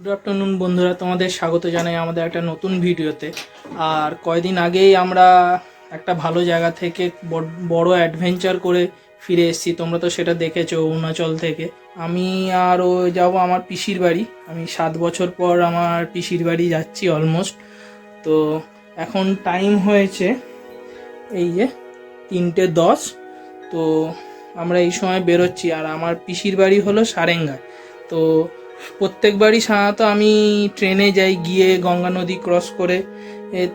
Good afternoon বন্ধুরা, তোমাদের স্বাগত জানাই আমাদের একটা নতুন ভিডিওতে। আর কয়দিন আগেই আমরা একটা ভালো জায়গা থেকে বড় অ্যাডভেঞ্চার করে ফিরে এসেছি। তোমরা তো সেটা দেখেছো অরুণাচল থেকে। আমি আরও যাব আমার পিসির বাড়ি। আমি 7 বছর পর আমার পিসির বাড়ি যাচ্ছি অলমোস্ট। তো এখন টাইম হয়েছে এই যে 3:10। তো আমরা এই সময় বেরোচ্ছি। আর আমার পিসির বাড়ি হলো সারেঙ্গায়। তো প্রত্যেকবারই সাধারণত আমি ট্রেনে যাই, গিয়ে গঙ্গা নদী ক্রস করে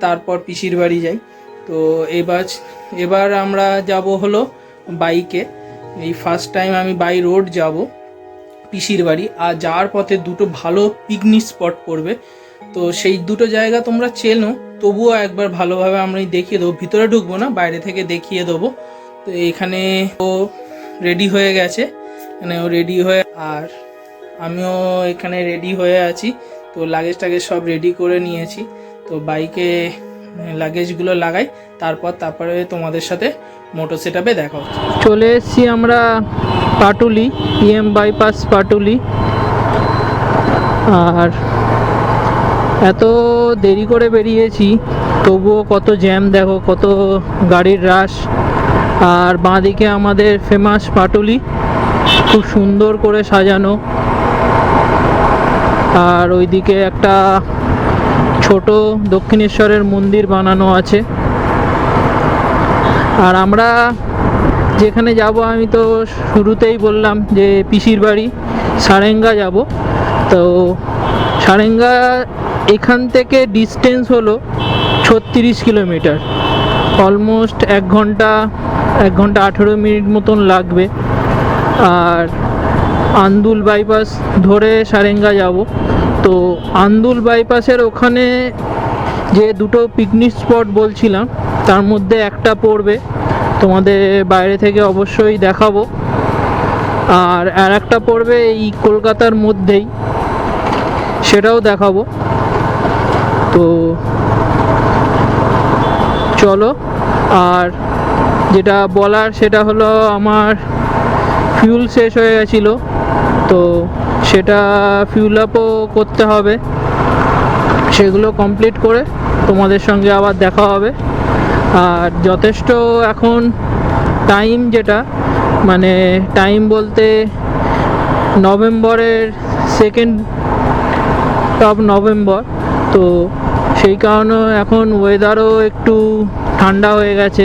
তারপর পিসির বাড়ি যাই। তো এবার আমরা যাব হলো বাইকে। এই ফার্স্ট টাইম আমি বাই রোড যাব পিসির বাড়ি। আর যাওয়ার পথে দুটো ভালো পিকনিক স্পট পড়বে। তো সেই দুটো জায়গা তোমরা চেনো, তবুও একবার ভালোভাবে আমরা দেখিয়ে দেবো। ভিতরে ঢুকবো না, বাইরে থেকে দেখিয়ে দেবো। তো এখানে ও রেডি হয়ে গেছে, মানে ও রেডি হয়ে, আর আমিও এখানে রেডি হয়ে আছি। তো লাগেজ টাগেজ সব রেডি করে নিয়েছি। তো বাইকে লাগেজগুলো লাগাই, তারপরে তোমাদের সাথে মোটর সেটআপে দেখা হচ্ছে। চলে এসেছি আমরা পাটুলি, পিএম বাইপাস পাটুলি। আর এত দেরি করে বেরিয়েছি, তবুও কত জ্যাম দেখো, কত গাড়ির রাশ। আর বাঁদিকে আমাদের ফেমাস পাটুলি, খুব সুন্দর করে সাজানো। আর ওইদিকে একটা ছোট দক্ষিণেশ্বরের মন্দির বানানো আছে। আর আমরা যেখানে যাব, আমি তো শুরুতেই বললাম যে পিসির বাড়ি সারেঙ্গা যাব। তো সারেঙ্গা এখান থেকে ডিস্টেন্স হলো 36 কিলোমিটার। অলমোস্ট 1 ঘন্টা 18 মিনিট মতন লাগবে। আর আন্দুল বাইপাস ধরে সারেঙ্গা যাব। তো আন্দুল বাইপাসের ওখানে যে দুটো পিকনিক স্পট বলছিলাম, তার মধ্যে একটা পড়বে, তোমাদের বাইরে থেকে অবশ্যই দেখাবো। আর একটা পড়বে এই কলকাতার মধ্যেই, সেটাও দেখাবো। তো চলো। আর যেটা বলার সেটা হলো, আমার ফিউল শেষ হয়ে গেছিলো, তো সেটা ফিউল আপও করতে হবে। সেগুলো কমপ্লিট করে তোমাদের সঙ্গে আবার দেখা হবে। আর যথেষ্ট এখন টাইম, যেটা মানে টাইম বলতে নভেম্বরের 2nd অফ নভেম্বর। তো সেই কারণে এখন ওয়েদারও একটু ঠান্ডা হয়ে গেছে।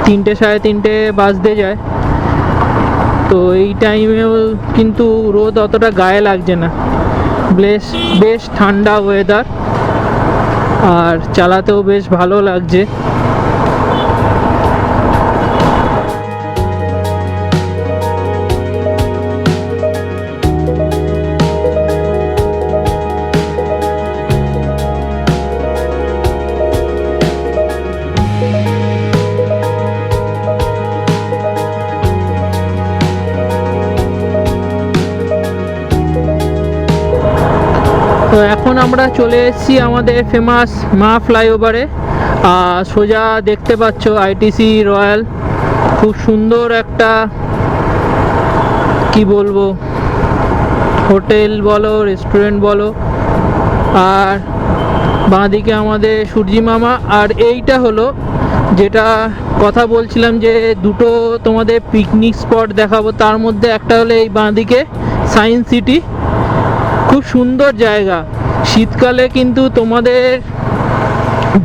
3টে 3:30 বাজতে যায়। তো এই টাইমেও কিন্তু রোদ অতটা গায়ে লাগছে না, বেশ ঠান্ডা ওয়েদার। আর চালাতেও বেশ ভালো লাগছে। তো এখন আমরা চলে এসেছি আমাদের ফেমাস মা ফ্লাইওভারে। সোজা দেখতে পাচ্ছ আইটিসি রয়্যাল। খুব সুন্দর একটা, কি বলবো, হোটেল বলো, রেস্টুরেন্ট বলো। আর বাঁদিকে আমাদের সূর্যি মামা। আর এইটা হলো যেটা কথা বলছিলাম, যে দুটো তোমাদের পিকনিক স্পট দেখাবো, তার মধ্যে একটা হলো এই বাঁদিকে সায়েন্স সিটি। খুব সুন্দর জায়গা। শীতকালে কিন্তু তোমাদের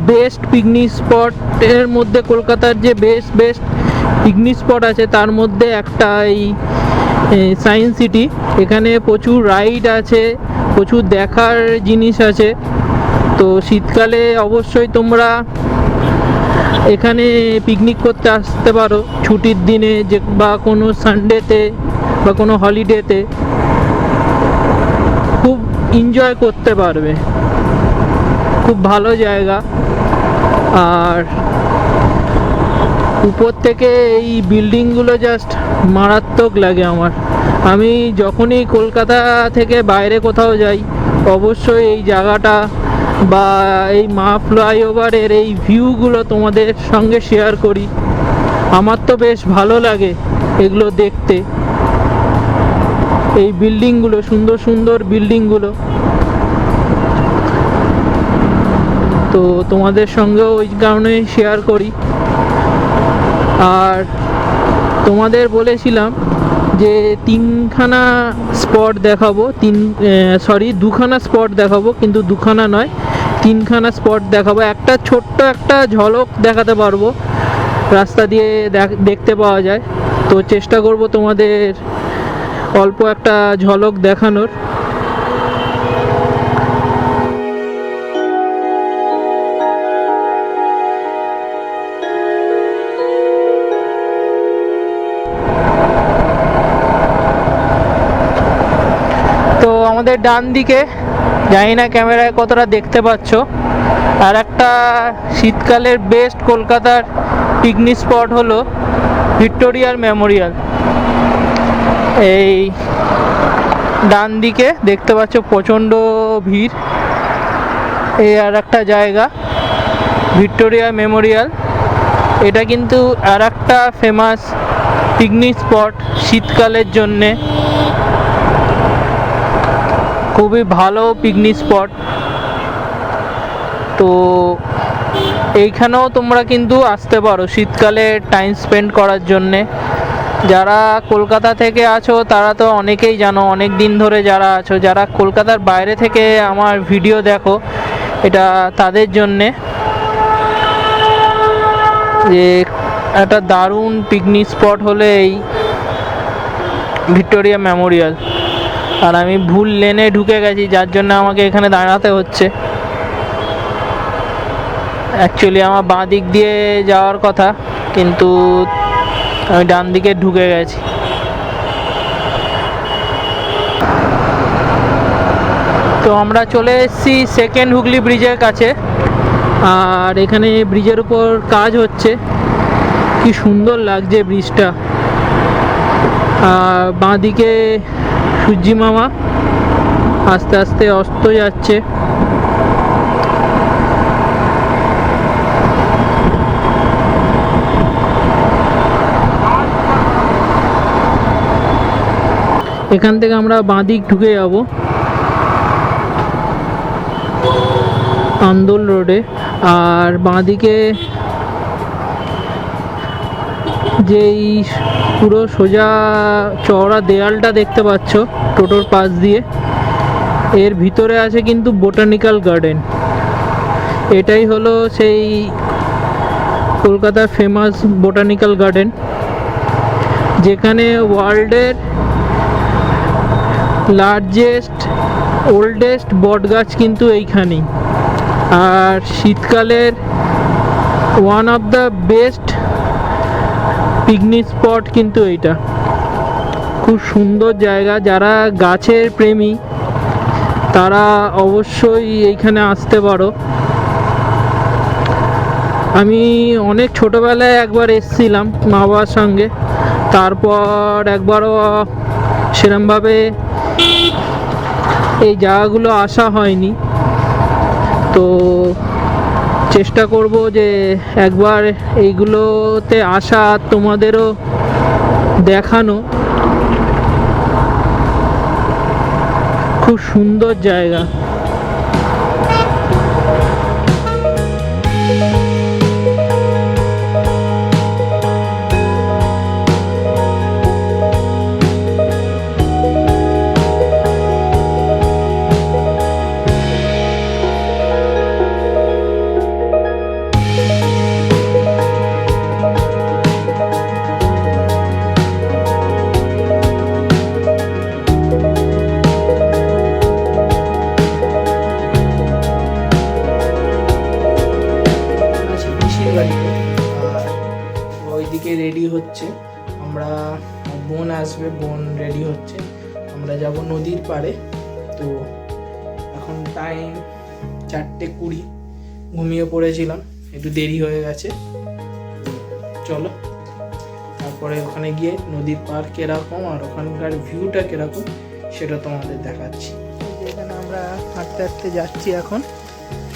বেস্ট পিকনিক স্পটের মধ্যে, কলকাতার যে বেস্ট পিকনিক স্পট আছে তার মধ্যে একটা এই সায়েন্স সিটি। এখানে প্রচুর রাইড আছে, প্রচুর দেখার জিনিস আছে। তো শীতকালে অবশ্যই তোমরা এখানে পিকনিক করতে আসতে পারো, ছুটির দিনে যে, বা কোনো সানডেতে বা কোনো হলিডেতে খুব এনজয় করতে পারবে। খুব ভালো জায়গা। আর উপর থেকে এই বিল্ডিংগুলো জাস্ট মারাত্মক লাগে আমার। আমি যখনই কলকাতা থেকে বাইরে কোথাও যাই, অবশ্যই এই জায়গাটা বা এই মা ফ্লাইওভারের এই ভিউগুলো তোমাদের সঙ্গে শেয়ার করি। আমার তো বেশ ভালো লাগে এগুলো দেখতে। এই বিল্ডিংগুলো, সুন্দর সুন্দর বিল্ডিংগুলো। তো তোমাদের সঙ্গেও ওই কারণে শেয়ার করি। আর তোমাদের বলেছিলাম যে তিনখানা স্পট দেখাবো, দুখানা স্পট দেখাবো, কিন্তু দুখানা নয়, তিনখানা স্পট দেখাবো। একটা ছোট্ট একটা ঝলক দেখাতে পারবো, রাস্তা দিয়ে দেখতে পাওয়া যায়। তো চেষ্টা করব তোমাদের অল্প একটা ঝলক দেখানোর। তো আমাদের ডান দিকে, জানি না ক্যামেরায় কতটা দেখতে পাচ্ছ, আর একটা শীতকালের বেস্ট কলকাতার পিকনিক স্পট হলো ভিক্টোরিয়ার মেমোরিয়াল। এই ডান দিকে দেখতে পাচ্ছ প্রচণ্ড ভিড়। এই আর একটা জায়গা ভিক্টোরিয়া মেমোরিয়াল, এটা কিন্তু আর একটা ফেমাস পিকনিক স্পট শীতকালের জন্যে, খুবই ভালো পিকনিক স্পট। তো এইখানেও তোমরা কিন্তু আসতে পারো শীতকালে টাইম স্পেন্ড করার জন্যে। যারা কলকাতা থেকে আছো তারা তো অনেকেই জানো, অনেক দিন ধরে যারা আছো, যারা কলকাতার বাইরে থেকে আমার ভিডিও দেখো, এটা তাদের জন্যে যে একটা দারুণ পিকনিক স্পট হলো এই ভিক্টোরিয়া মেমোরিয়াল। আর আমি ভুল লেনে ঢুকে গেছি, যার জন্য আমাকে এখানে দাঁড়াতে হচ্ছে। অ্যাকচুয়ালি আমার বাঁ দিক দিয়ে যাওয়ার কথা, কিন্তু আমি ডান দিকে ঢুকে গেছি। তো আমরা চলে এসেছি সেকেন্ড হুগলি ব্রিজের কাছে। আর এখানে ব্রিজের উপর কাজ হচ্ছে, কি সুন্দর লাগছে ব্রিজটা। আর বাঁ দিকে সূর্যি মামা আস্তে আস্তে অস্ত যাচ্ছে। এখান থেকে আমরা বাঁ দিক ঢুকে যাব আন্দোল রোডে। আর বাঁ দিকে যেই পুরো সোজা চওড়া দেয়ালটা দেখতে পাচ্ছ টোটোর পাশ দিয়ে, এর ভিতরে আছে কিন্তু বোটানিক্যাল গার্ডেন। এটাই হলো সেই কলকাতার ফেমাস বোটানিক্যাল গার্ডেন, যেখানে ওয়ার্ল্ডের লার্জেস্ট ওল্ডেস্ট বট গাছ কিন্তু এইখানেই। আর শীতকালের one of the best picnic spot কিন্তু এইটা, খুব সুন্দর জায়গা। যারা গাছের প্রেমী তারা অবশ্যই এইখানে আসতে পারো। আমি অনেক ছোটোবেলায় একবার এসেছিলাম মা বাবার সঙ্গে, তারপর একবারও সেরমভাবে এই জায়গাগুলো আসা হয়নি। তো চেষ্টা করব যে একবার এইগুলোতে আসা, তোমাদেরও দেখানো। খুব সুন্দর জায়গা। ওইদিকে রেডি হচ্ছে, আমরা বোন আসবে, বোন রেডি হচ্ছে, আমরা যাব নদীর পাড়ে। তো এখন টাইম 4:20, ঘুমিয়ে পড়েছিলাম, একটু দেরি হয়ে গেছে। চলো তারপরে ওখানে গিয়ে নদীর পাড় কীরকম আর ওখানকার ভিউটা কীরকম সেটা তোমাদের দেখাচ্ছি। যেখানে আমরা হাঁটতে হাঁটতে যাচ্ছি এখন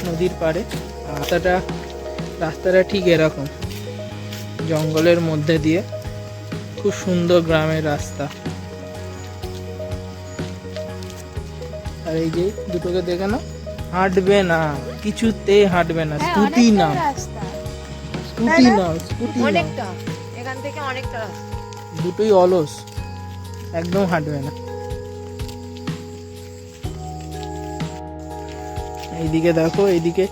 নদীর পাড়ে। রাস্তাটা ঠিক এরকম জঙ্গলের মধ্যে দিয়ে, খুব সুন্দর গ্রামের রাস্তা। আর এই যে দুটোকে দেখে না, হাঁটবে না, কিছুতেই হাঁটবে না। স্কুটি না, স্কুটি না, স্কুটি অনেকটা এখান থেকে অনেকটা রাস্তা। দুটোই অলস, একদম হাঁটবে না। এইদিকে দেখো, এইদিকে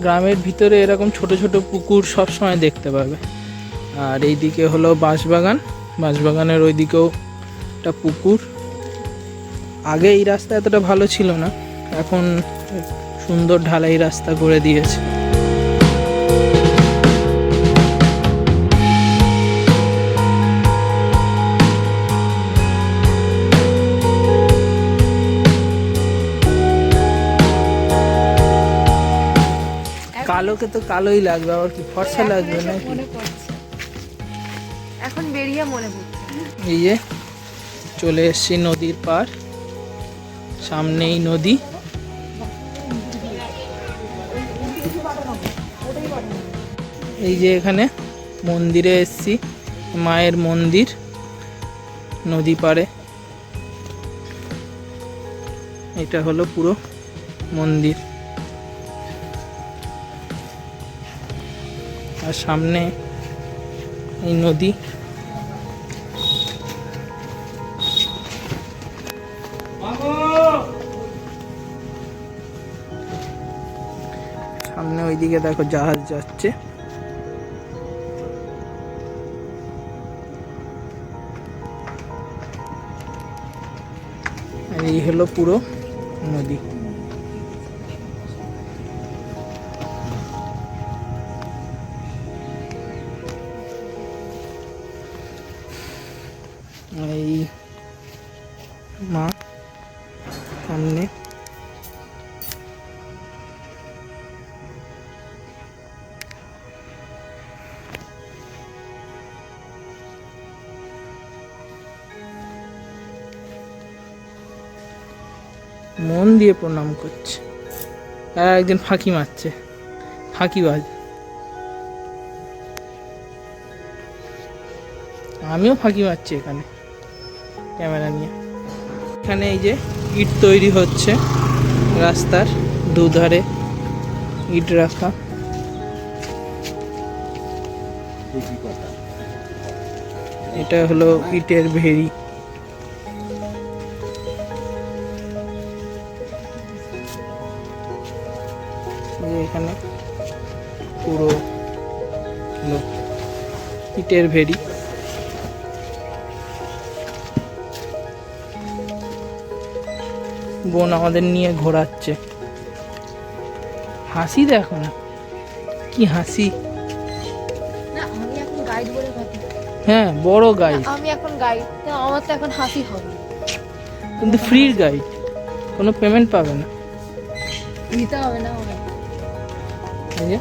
গ্রামের ভিতরে এরকম ছোট ছোট পুকুর সব সময় দেখতে পাবে। আর এইদিকে হলো বাঁশবাগান, বাঁশবাগানের ওইদিকেও একটা পুকুর। আগে এই রাস্তা এতটা ভালো ছিল না, এখন সুন্দর ঢালাই রাস্তা করে দিয়েছে। কালোকে তো কালোই লাগবে, আবার কি ফর্সা লাগবে নাকি? মনে পড়ছে, এখন বেরিয়ে মনে পড়ছে। এই যে চলে এসছি নদীর পার, সামনেই নদী। এই যে এখানে মন্দিরে এসছি, মায়ের মন্দির নদী পাড়ে। এটা হলো পুরো মন্দির, আর সামনে এই নদী। সামনে ওইদিকে দেখো জাহাজ যাচ্ছে। আর এই হলো পুরো নদী। এই মা সামনে, মন দিয়ে প্রণাম করছে। আর একজন ফাঁকি মারছে, ফাঁকিবাজ। আমিও ফাঁকি মারছি এখানে ক্যামেরা নিয়ে। এখানে এই যে ইট তৈরি হচ্ছে, রাস্তার দুধারে ইট রাখা। এটা হলো ইটের ভেড়ি। এখানে পুরো ইটের ভেড়ি। বোন আমাদের নিয়ে ঘোরাচ্ছে। হাসি দেখো না, কি হাসি। না আমি এখন গাইড বলে ভাবি। হ্যাঁ, বড় গাইড। আমি এখন গাইড, তো আমার তো এখন হাসি হবে। কিন্তু ফ্রি গাইড, কোনো পেমেন্ট পাবে না। দিতে হবে না আমার। এই যে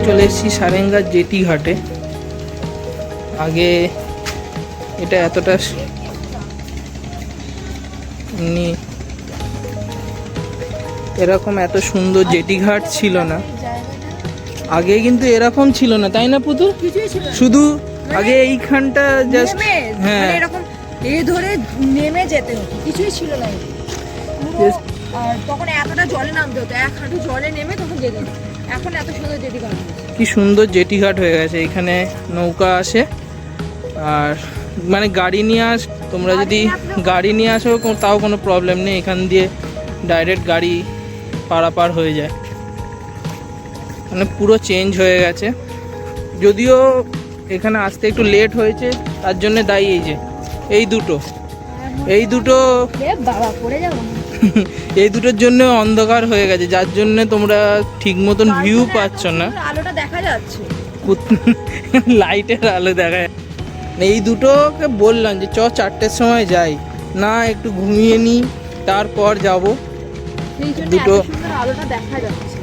চলে এসেছি সারেঙ্গার জেটি ঘাটে। আগে এটা এতটা এমনি এরকম এত সুন্দর জেটি ঘাট ছিল না আগে, কিন্তু এরকম ছিল না, তাই না পুতুল? কিছুই ছিল না। শুধু আগে এইখানটা জাস্ট নেমে, হ্যাঁ মানে এরকম এই ধরে নেমে যেতে হতো, কিছুই ছিল না পুরো। আর তখন এতটা জলে নামতে হতো, এক হাঁটু জলে নেমে তখন যেতে হতো। এখন এত সুন্দর জেটি ঘাট হয়েছে। কি সুন্দর জেটি ঘাট হয়ে গেছে। এখানে নৌকা আসে, আর মানে গাড়ি নিয়ে তোমরা যদি গাড়ি নিয়ে আসো তাও কোনো প্রবলেম নেই, এখান দিয়ে ডাইরেক্ট গাড়ি পারাপার হয়ে যায়। মানে পুরো চেঞ্জ হয়ে গেছে। যদিও এখানে আসতে একটু লেট হয়েছে, তার জন্য দায়ী এই দুটো এ বাবা পড়ে যাবো। এই দুটোর জন্য অন্ধকার হয়ে গেছে, যার জন্য তোমরা ঠিক মতন ভিউ পাচ্ছ না। আলোটা দেখা যাচ্ছে, লাইটের আলো দেখা যায়। এই দুটোকে বললাম যে 4টের সময় যাই না, একটু ঘুমিয়ে নিই তারপর যাব। সেই জন্য দুটো এত সুন্দর আলোটা দেখা যাচ্ছে।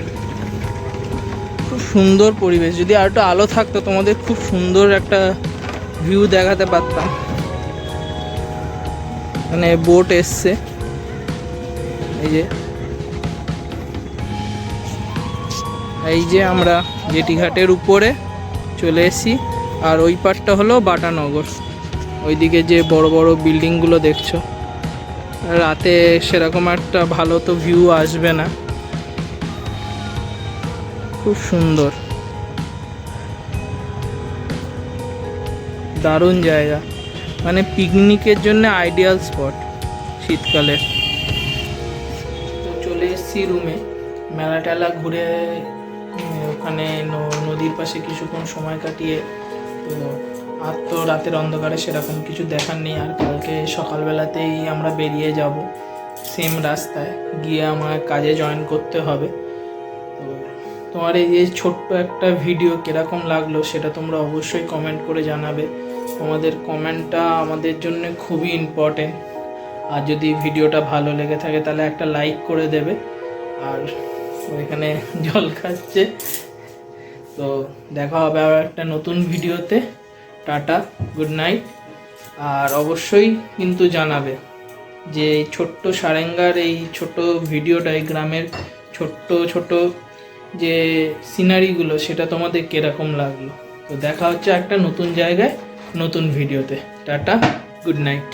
খুব সুন্দর পরিবেশ, যদি আর একটু আলো থাকতো তোমাদের খুব সুন্দর একটা ভিউ দেখাতে পারতাম। মানে বোট এসছে, এই যে আমরা জেটি ঘাটের উপরে চলে এসেছি। আর ওই পারটা হলো বাটানগর, ওইদিকে যে বড় বড় বিল্ডিংগুলো দেখছো। রাতে সেরকম একটা ভালো তো ভিউ আসবে না। খুব সুন্দর, দারুণ জায়গা, মানে পিকনিকের জন্য আইডিয়াল স্পট শীতকালে। তো চলে এসেছি রুমে, মেলা টেলা ঘুরে ওখানে নদীর পাশে কিছুক্ষণ সময় কাটিয়ে। তো আর তো রাতের অন্ধকারে সেরকম কিছু দেখার নেই। আর কালকে সকালবেলাতেই আমরা বেরিয়ে যাব সেম রাস্তায় গিয়ে আমার কাজে জয়েন করতে হবে। তো তোমার এই যে ছোট্ট একটা ভিডিও কীরকম লাগলো সেটা তোমরা অবশ্যই কমেন্ট করে জানাবে। তোমাদের কমেন্টটা আমাদের জন্য খুবই ইম্পর্টেন্ট। আর যদি ভিডিওটা ভালো লেগে থাকে তাহলে একটা লাইক করে দেবে। আর ওইখানে জল খাচ্ছে। তো দেখা হবে আবার একটা নতুন ভিডিওতে। Tata, good night. আর অবশ্যই কিন্তু জানাবে যে এই ছোট্ট সারেঙ্গার এই ছোট ভিডিওটা, এই গ্রামের ছোট্ট ছোট যে সিনারিগুলো সেটা তোমাদের কীরকম লাগলো। তো দেখা হচ্ছে একটা নতুন জায়গায় নতুন ভিডিওতে। Tata, good night.